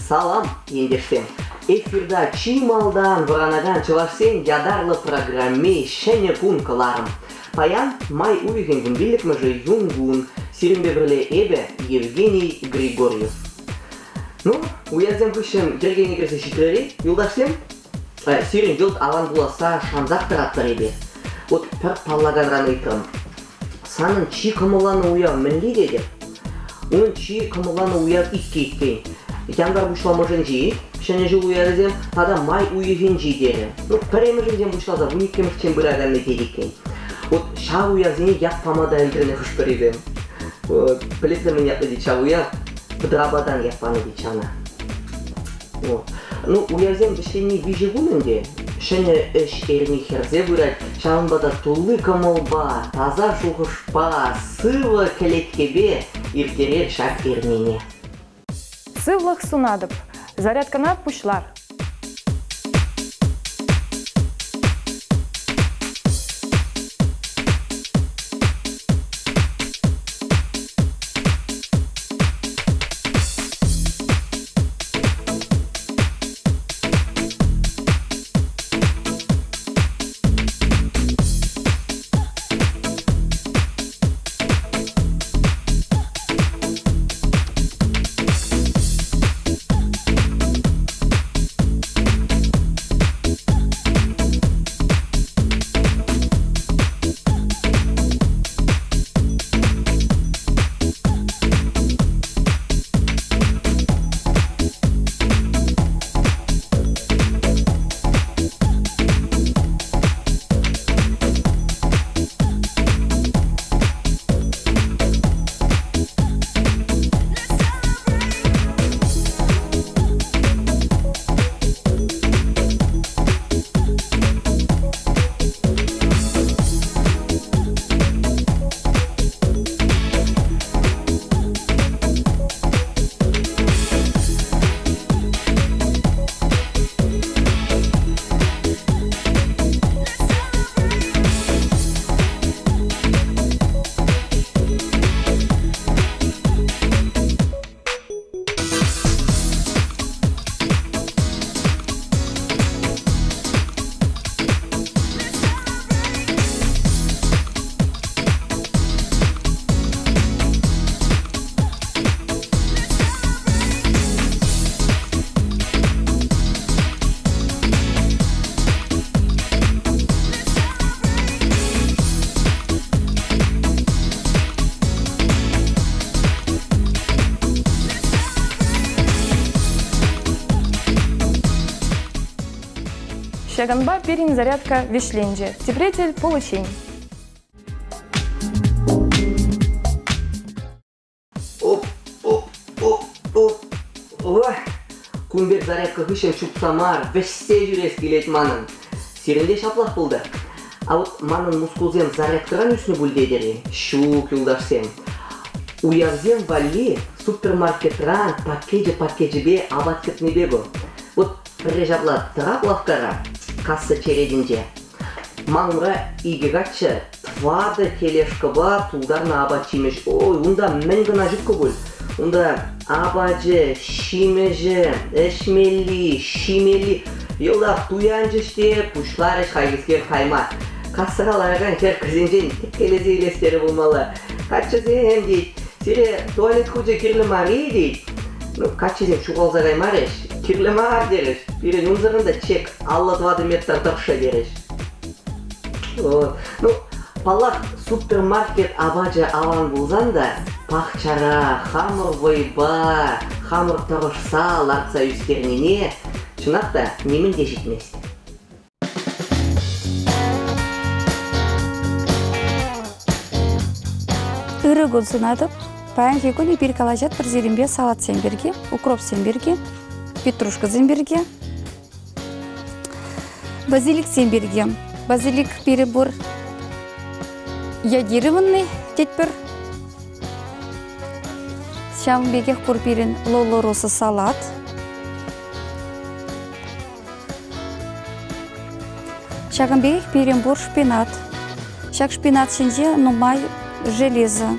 Салам, ендештем. Эфирда чималдан вранаган чылашсен ядарлы программе шене кун кыларым. Паян май уйген билик мыжы юнгун, сиринбе бірле эбе Евгений Григорьев. Ну, уязем кышым Евгений Григорьев шитрери, юлдашсем, сирин жылт алан буласа шанзақтыр аттыр эбе. Вот пір паллаган айтырым. Санын чи кымыланы уя мінге деді. Onun çiğ kımılanı uyar itki. Yangar buşlamıжын жи, шәне жыл уярызем, тада май уйыжын жи дері. Ну, пәреміжінден бuşлаза, уникеміштен бұраганны дедекен. Вот ша уязыне яқ памада әлдіріне хүшпірезем. Білетімін яқы де ша уяр, бұдрабадан яқпаны де чана. Ну, уязем бішені вижегунынде, шәне үш әріне херзе бұрад, шағынбада тұлы кымылба, таза шуғышпа, сывы кәлеткебе, иртерер шак эрнене. Сывлық сунадып, зарядкана пушлар. Шаганба перин зарядка вишленже. Теплетель получень. Кумбек зарядка хышем чупсамар, вешсе жүрес келет манын. Сиренде шаплақ болды. А вот манын мускулзем зарядкыран үсіне бүлдедері. Шук юлдашсем. Уявзем вали супермаркетран пакеджі абат кетне бего. Вот прежабла трап лавкара. Касса черединже. Маңға игегатшы твады келешкіба тулдарна абат чимеш. Ой, онда мен гына жүк көбіл. Онда абажы, шимежі, әшмелі, шимелі. Елда туянжы іште, пұшлар іш қайгізгер қаймат. Кассыға лараған кер кізінжен теккелезе елестері болмалы. Качызем дейд, сире туалет көже керлі мари дейд. Качызем шуғалза қаймар еш, керлі мар дереш. Бире нүнзірінде чек алла 20 метр тақша дереш. Палақ супермаркет абажы алан болзан да, пақчара, хамыр войба, хамыр тағышса, ларца үстернене, шынақта немін де жетместі. Үрі гүл сынадып, паян хекули бір калажат бір зерембе салат сенберге, укроп сенберге, петрушка сенберге, базилик сенберге. Базилик перебор ядированный тетпер. Шамбегех курпирин лолороса салат. Шагамбегех перебор шпинат. Шаг шпинат сенже нумай железо.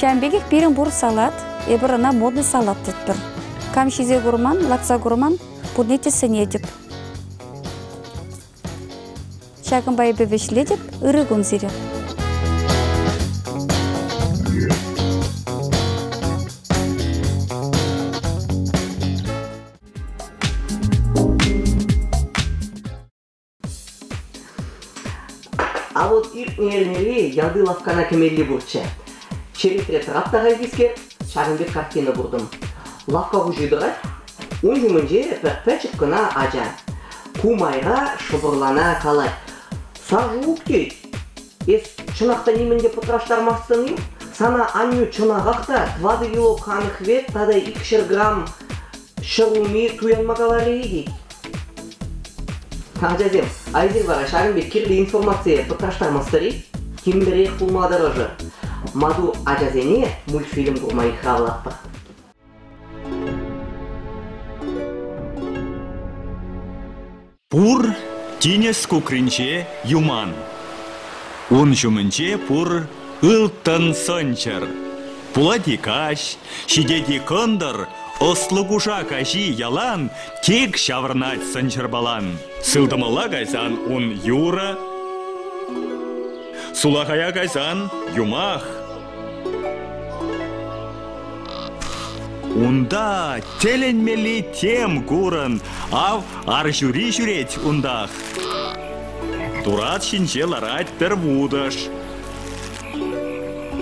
Шәмбегек пирен бур салат, эбірына модный салат тұттыр. Камшизе гурман, лакса гурман, пуднете сынедіп. Шағын байбе вешледіп, ұрығын зире. А вот иртнернери ялды лавкана кемелли бурче. Черетре траптага кискер, шагынбек картина бурдум. Лавка гужидырат, унжумынже пәчіп кына ажа. Кумайға шыбырлана қалай. Сажук дейт. Чынақта неменде пытраштармастын, сана аню чынағақта 20 кило қанық вет, тада 2 грамм шыруми туянмағалары дейт. Ажазем, айзер бара шагынбек кирли информация пытраштармастыры, кимберек пулмадырыжы. Маду ажазене мультфильм курмай хравлаппа. Пур тинес кукринче юман. Ун жумынче пур ылтын сончыр. Пулади каш, шидеди кондыр, ослугуша каши ялан, тек шавырнать сончыр балан. Сылдымыла гайзан ун юра, сулахая гайзан юмах. Унда теленмели тем гурын, ав аржури жүреть ундах. Турат шинче ларать бір вудыш.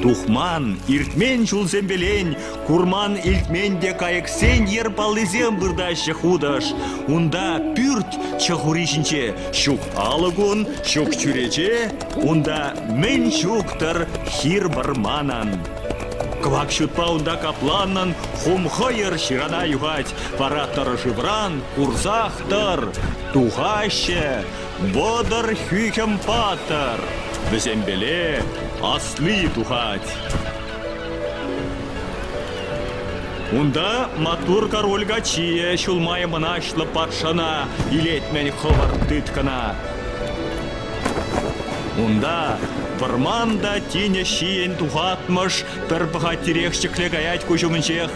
Тухман, иртмен жулзембелен, курман илтмен де кайыксен ер балызем бұрдашы худыш. Унда пүрт чахури шинче, шук алыгун, шук чүрече, унда мен шуктыр хир барманан. Квак шутпа унда капланнан, хум хойыр ширана югать, параттыр жывран, курзахтыр, тухаще, бодыр хүйкем патыр, бізембеле асли тухать. Унда матур король гачие, шулмай мынашлы патшана, илетмен хывыр тыткана. Унда Варманда тине шиен тухатмыш, бір бұғаттерек шықлегаят көжімінчех.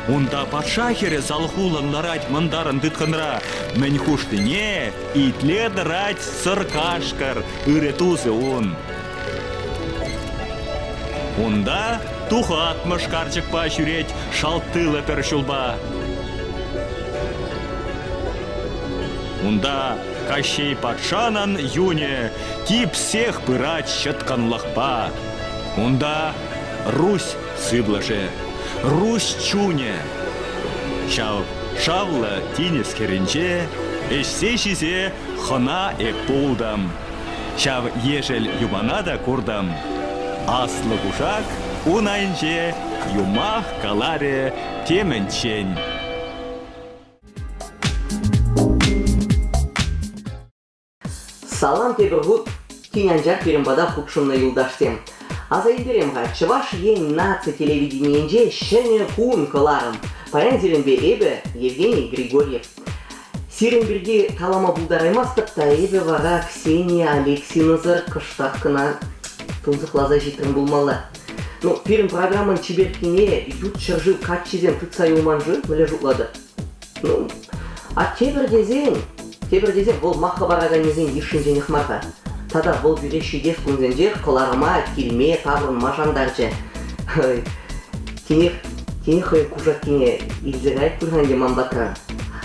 Унда патша хере залхулан ларать мандарын дытканра, мен хуштыне итле дырать сыркашкар, үретузы он. Унда тухатмыш карчыкпа жүреть шалтылы пер шулба. Унда Кощей патшанан юне тип всех пырать щетканлахпа. Унда Русь сыблаже, Русь чуне. Шавла тинес керенче, эшсе шизе хына эпулдам. Шав ежел юманада курдам. Аслы кушак унайнче юмах каларе теменчень. Салам тебіргут, кинянжак перембада хупшынны юлдаштем. Азайдеремға, чываш ен наци телевидениенже шене кун кыларым. Паян зеленбе эбе Евгений Григорьев. Сиренберге талама булдараймастықта эбе вара Ксения Алексинызыр кыштаққына тунзықлаза житрін булмалы. Перім программан чеберкине ют шыржы катчизен тыцай уманжы мүлі жуклады. А тебірдезен, бұл мақы бараганезен ешін марға. Тада бұл бүреші дес күнзенже қыларыма келме табырын мажандаржы. Кенех кужат кене илзерайт күргенде мамбатыран.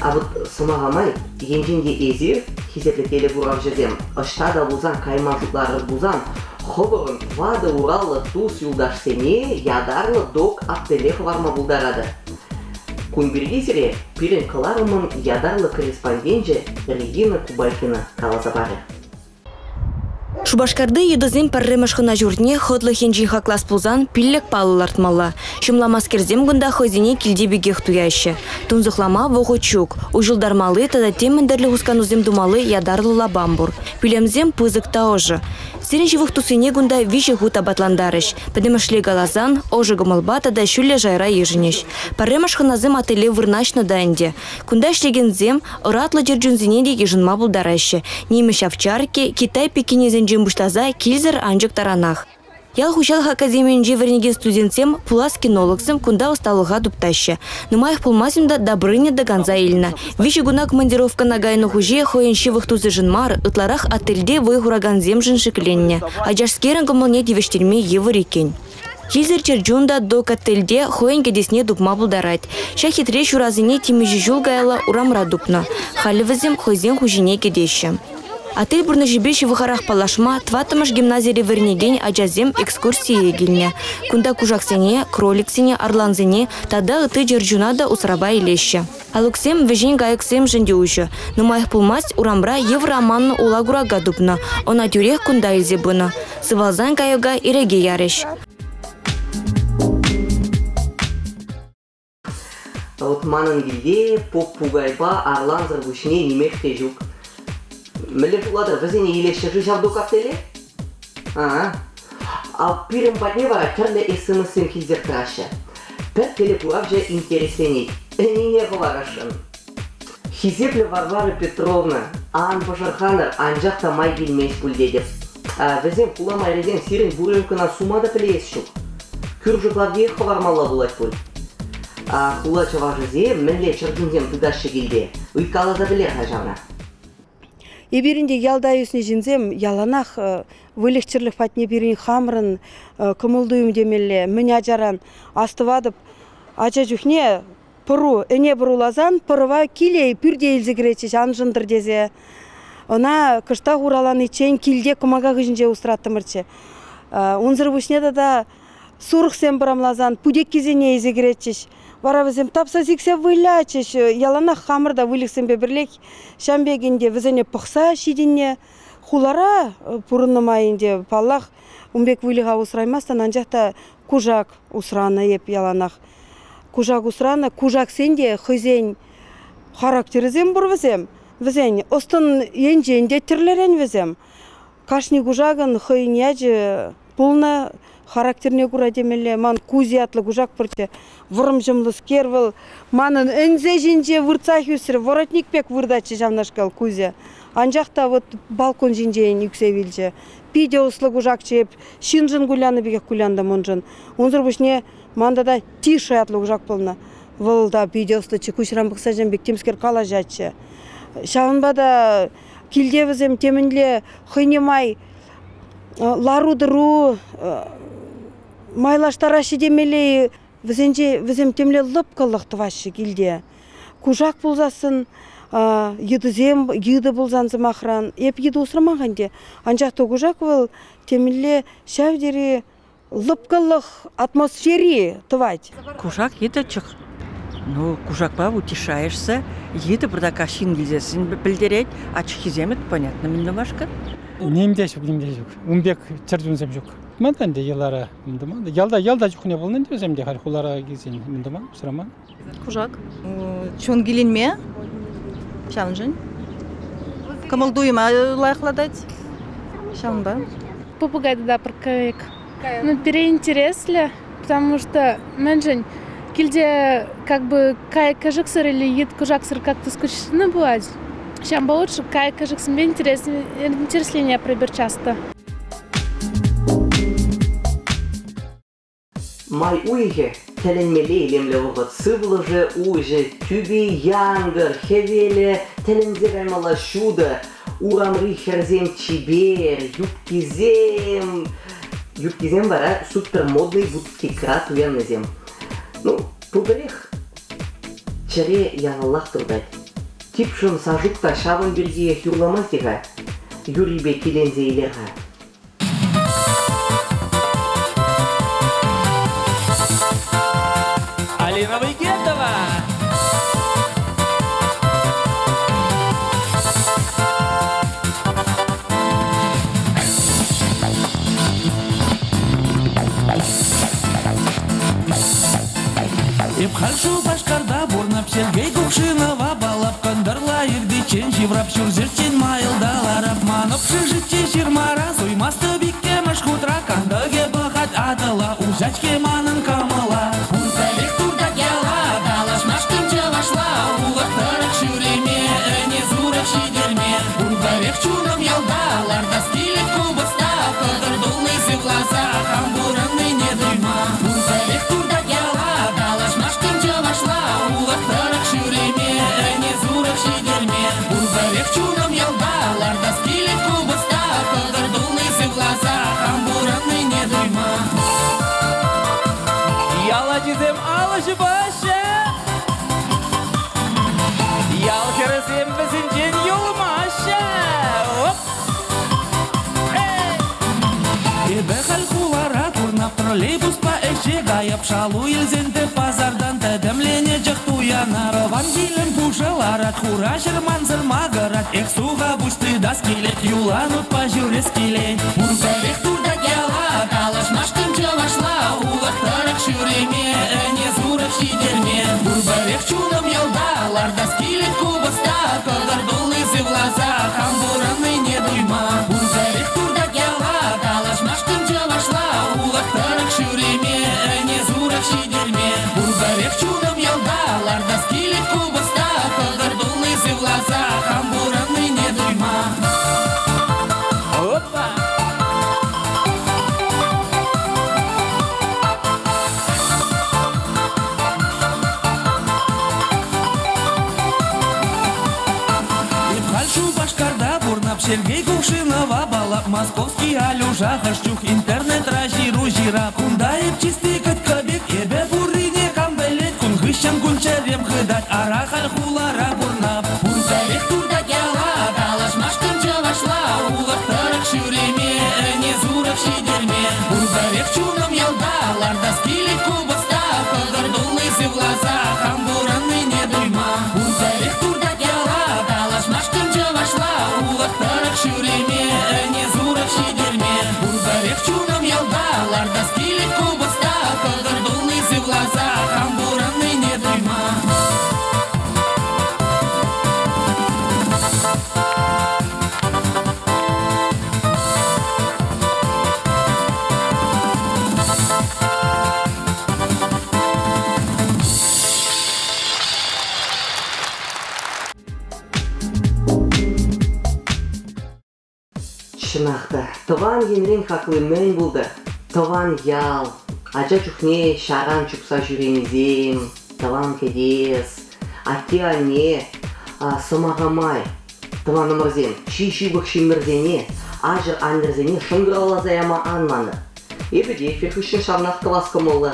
А вот сымағамай енженде езер хизеплетелі бұрап жезем. Ыштада бұзан кайма жұтлары бұзан. Хобырын вады уралы туз юлдаш сене ядарлы док аттелех варма бұлдарады. Кунбергизере пирен кыларымын ядарлы корреспонденже Регина Кубайкина каласа бары. Шубашкарды едізен пәрремішқына жүрдіне ходлы хенжи хаклас пулзан пиллек палыл артмалла. Шымлама скерзем гында хозине килде бегех туяща. Тунзықлама вғу чук. Ужылдармалы тада темендерлі хусканузем думалы ядарлы лабамбур. Пилемзем пызык таожы. Сирен живых тусыне гунда виже гута батландарыш. Педемышле галазан, ожы гомылбата да шүлле жайра еженеш. Парремаш ханазым ателе вырначно дайнде. Кунда иштегензем, ыратлы жержунзине де ежынма булдарышы. Немеш овчарки, Китай пекинезен жембуштаза килзер анжык таранах. Ял хучалых академиянже вернеген студентсем пулас кинологсем кунда усталыға дупташы. Нумаях пулмасымда добрыня до ганза илна. Вичи гуна командировка на гайну хуже хоеншивых тузы жынмар, ытларах ательде выйгураганзем жын шикленне. Аджашскерен гомылне дивештельме евырикен. Килзер черджунда до кательде хоен кедесне дупма булдарать. Ша хитре шуразыне тимежи жул гайла урамра дупна. Халивазем хойзен хужине кедеші. Атель бурнажибеші вихарах палашма, тватымаш гимназире вернеген аджазем экскурсии егілне. Кунда кужаксене, кроликсене, арланзене, тада ыты джерджунада усраба илеші. Алуксем вежен гайыксем жынде ұшы. Нумайх пулмасть урамра евроманны улагурага дупна. Она тюрех кунда илзе бұны. Сывалзан гайыга иреге яреш. Вот манын гилде, поп пугайба, арлан заргушне немеш тежук. Мілі пуладыр, візіне елеші жавду каптеле? Ал пирім батне вара түрлі смс-ін келдер тұрашы. Пәт телепуап жа интересеней. Әнене қыларашын. Хизеплі Варвара Петровна, ан пашарханыр анжақта май келмес бүлдедіп. Візен пуламай резен сирен бұрынкына сумада пілес шук. Күржіклар дейх қывармалла бұлай пұл. Құла чаважызе мінле чыргынзем тұдашы келде. Ұйткалаза білер қажавна. Еберінде ялдай үсіне жінзем, яланақ вылехчірлік патне берін хамрын кымылдуым демелі, мін ажаран астывадып, ача жүхне пұру, әне бұрулазан, пұрыва келей пүрде елзігіречеш, анжындыр дезе. Она кышта ғуралан ечен келде кымаға ғыжынже ұстыраттымырчы. Онзыр бүшне да сұрық сен бұрамлазан, пүдек кезене елзігіретчеш. Вара візем тапса зиксе вылячеш, ялана хамырда выліксен бебірлек, шамбегінде візене пықса шидіне, хулара пұрынымайынде паллах умбек выліға ұсыраймастан, анжақта кужак ұсыраны еп яланақ. Кужак ұсыраны, кужак сенде хызен характерізем бұр візен, остын енженде түрлерен візем. Кашни кужагын хыйнячы пулна характерне кура демеле, ман кузи атлы кужак бірте, вұрым жымлыс кервіл, манын өнзе жинже вұрцах үсір, воротник пек вұрдачы жамнашкал кузи. Анжақта вот балкон жинжейін үксевілже. Пиде ұслы кужак чеп, шинжын куляны бекек кулянда мұнжын. Онзыр бүшне мандада тише атлы кужак болна. Вылда пиде ұслы чекушран бұқса жан бектемскер кала жатшы. Шағынбада келдевізім темінле хыйнемай ларудыру, майлаштарашы демелей візем темле лыпқылықты вашы келде. Кужак болзасын, еді болзанзым ақыран, еп еді ұсырмағанде. Анжақты кужак бол темле шәвдері лыпқылық атмосфери тывать. Кужак еді чық. Ну, кужакпа утешаешься, еді бірда кашин келзесін білдерет, ачы хиземет, понятно, мінді машқа. Немде жоқ. Умбек чыржунсем жоқ. Мандан де елара мындыман. Ялда жүхне болнан дезем де хархулара кезен мындыман, сұраман. Кужак. Чон геленме? Шамжын. Кымылдуйма лайықладать? Шамба. Попугайды да прокаек. Ну, переинтересли, потому что менжень кильде как бы кайкажыксыр или ед кужаксыр как-то скучно бывает. Шамба лучше кайкажыксыр мне интереснее пробер часто. Май уйге тәлінмеле елемле оғыт сывлыжы уйжы түбі яңгыр хевеле тәлінзераймала шуды урамры херзем чибер юбкизем бара супер модный буткикра туяннызем. Ну, пуберех чаре яңаллах тұрдайды. Типшым сажукта шавын берге юрламаз деға, юрибе келензе илерға. Алина Вайгендова! Епхаршу башкарда бурнап Сергей Кувшинова балап кандырла ирдичен жеврап шурзерчен майылдалар апман общежитие жирмара суймасты шүреме, не зурак шидерме. Урбарек чунам ялдаларда скилет кубыста, кыдыр дулысы в глазах, амбураны не дойма. Урбарек турдак яла, талашмаш тымчы вашла, улактарак шүреме, не зурак шидерме. Урбарек чунам ялдаларда скилет кубыста, кыдыр дулысы в глазах, амбураны не дойма. Яла дизем алышы башы, ял кересем бізінден юлмашы. Ебе халқулара турнап троллейбус па эше гайып шалу елзенді пазардан тәдімлене жықту янары ван келін пушаларат хура жырман зырмағырат эх суға бушты дас келет юланут па жүрес келет урбарек турда гела талашмаш тымчы вашла улақтарак шүреме не зурак шидерме урбарек чуным елдалар дас келет кубыста кыдыр дулысы в глазах амбураны не дуйма урбарек турда гела талашмаш тымчы вашла улақтарак шүреме не зурак шидерме урбарек чуным елдалар дас келет кубыста кыдыр дулысы в глазах амбураны не дуйма. Опа! Сергей Кувшинова балап московский алюжа хащух интернет ражиру жира кундаев чистый кыткабек ебе бурине камбелет кун хыщан кунчерем хыдат ара халхулара бурнап бурзарек турда гела талашмаш тымчы вашла улактарак шүреме не зурак шидерме бурзарек чуным ялдаларда скилет кубыста кыдыр дулысы в глазах амбураны не дуйма бурзарек турда гела талашмаш тымчы вашла улактарак шүреме не зурак шидерме бурзарек чуным ялдаларда скилет кубыста кыдыр дулысы в глазах амбураны не дуйма. Шынақта, тыван енрен хақлы мен болды. Тыван ял, ажа чухне шаран чупса жүренізем, тыван кедес, аке ане, сымағамай. Тыван ымырзен, ши-ши бұқши мірзене, ажыр анырзене шыңғырала заяма анманы. Ебеде ферхышын шарнақ класс кымылы.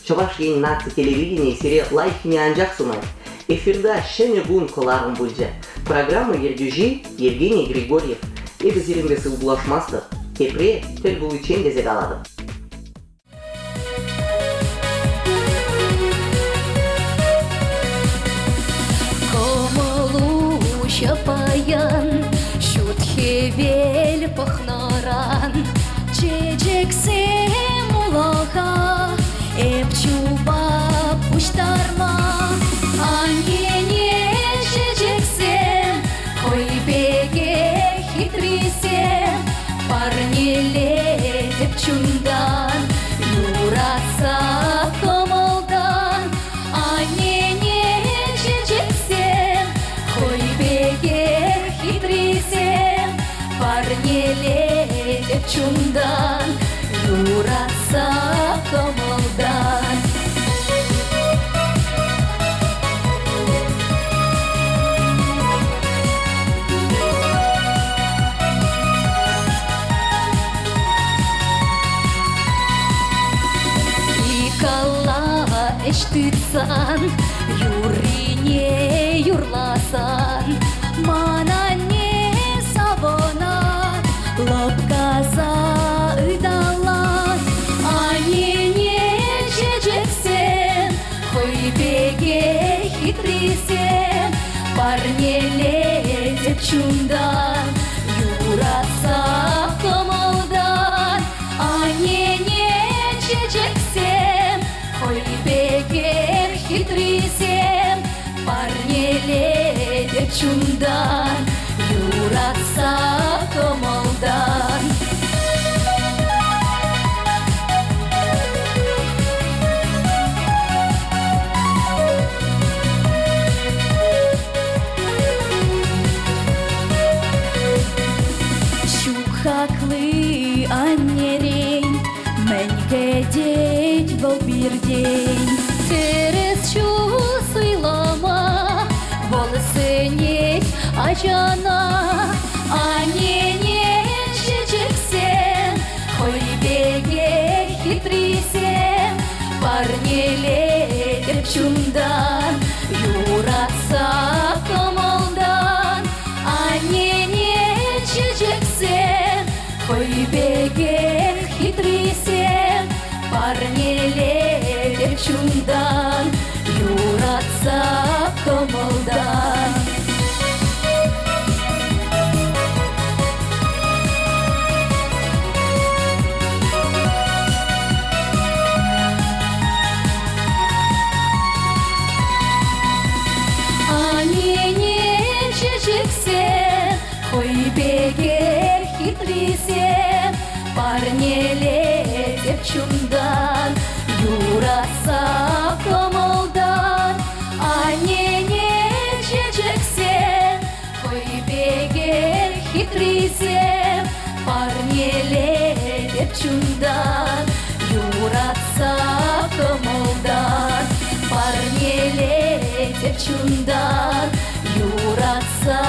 Чувашский наци телевидение серия лайфіне анжақ сумай. Эфирда шене бун кыларым бұлжа. Программа ердюжи Евгений Григорьев. Ебі зерінбесі ұлашмасты. Кепре төл бұл үчен дезек алады. Комылу шапаян, шут хевел пахнаран, чечексем улаға, эпчуба пуштарма, анене чечексем, койбеге хитрисем, парнеле деп чундан, юратса комылдан, анене чечексем, койбеге хитрисем, парнеле деп чундан, юратса комылдан. Эштытсан, юрине юрласан, мана не сабона, лопказа ыдалан, анене чечексен, хойбеге хитрисен, парнеле деп чундан, юратса комылдан, анене чечексен, койбегер хитрисем, парнеле деп чундан, юратса комылдан. день. Терес чувствуйлама, волосы нет, ачана, а не чечексен, хой беге хитрисен, парнеле девчундан, юратса комалдан, а не чечексен, хой беге хитрисен, парнеле девчундан, юратса комалдан. Хой беге хитрисен, парнеле девчундан, юраса комалдан, а не чечексен. Хой беге хитрисен, парнеле девчундан, юраса комалдан, парнеле девчундан, юраса